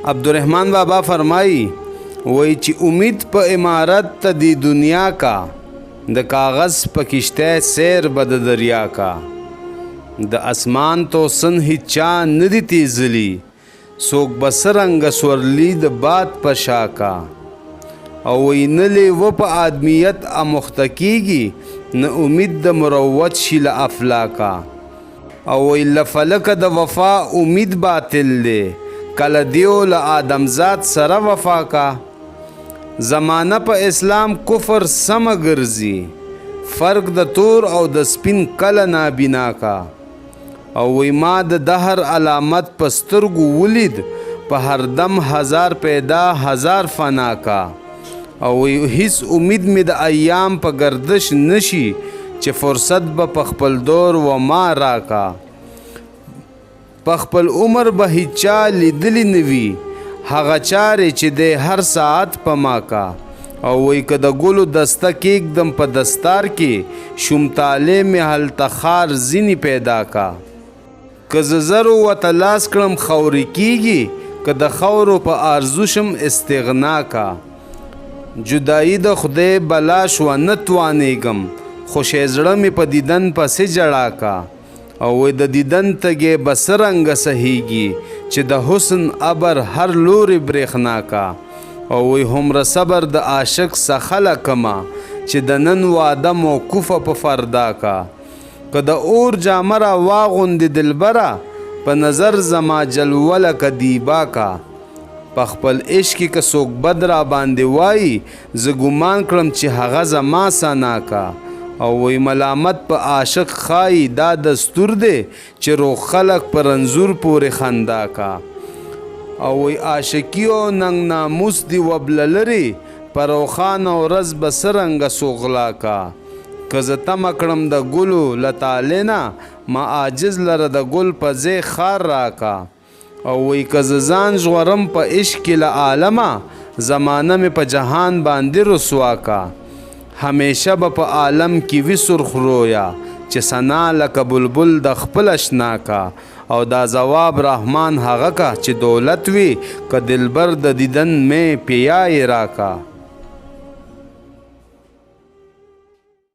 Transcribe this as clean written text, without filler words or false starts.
عبدالرحمن بابا فرمایي وای چې امید په عمارت ته دی دنیا کا د کاغذ په کشته سیر به د دریا کا د اسمان تو سن هیچا ندی تیزلی څوک به څرنګه سورلی د باد په شا کا او وی نه لیوه په آدمیت اموخته کیږي نه امید د مروت شي له افلاکا او وی له فلکه د وفا امید باطل دی کله دیو له آدمزاد سره وفا کا زمانه په اسلام کفر سمه ګرځي فرق د تور او د سپین کله نابینا کا او وی ما د دهر علامت په سترګو ولید په هر دم هزار پیدا هزار فنا کا او وی هیڅ امید می د ایام په گردش نشي چې فرصت به په خپل دور و ما راکا په خپل عمر به هیچا لیدلی نوي هغه چارې چې د هر ساعت په ما کا او وی که د ګلو دسته کېږدم په دستار کې شومتالې مې هلته خار ځینې پیدا کا که زه زرو ورته لاس کړم خوري کېږي که د خاورو په آرزو شم استغنا کا جدائی د خدای بلا شوه نه توانېږم خو زړه مې په دیدن پسې جړا کا او وی د دیدن تږې به څرنګه سهیږي چې د حسن ابر هر لورې برېښنا کا او وی هومره صبر د عاشق څخه لکمه چې د نن واده موقوفه په فردا کا که د اور جامه را واغوندې دلبره په نظر زما جلوه لکه دیبا کا په خپل عشق کې که څوک بد را باندې وایي زه ګمان کړم چې هغه زما ثنا کا او وی ملامت په عاشق خای دا دستور دی چې روغ خلق پر رنځور پورې خندا کا او وی عاشقی او ننګ ناموس دی وبله لري په روښانه ورځ به څرنګه سوغلا کا که زه تمه کړم د ګلو له تالې نه ما عاجز لره د ګل په ځای خار راکا او وی که زه ځان ژغورم په عشق کې له عالمه زمانه مې په جهان باندې رسوا کا همیشه به په عالم کې وي سرخ رویا چې ثنا لکه بلبل د خپل اشنا کا او دا ځواب رحمان هغه کا چې دولت وي که دلبر د دیدن مې پیای راکا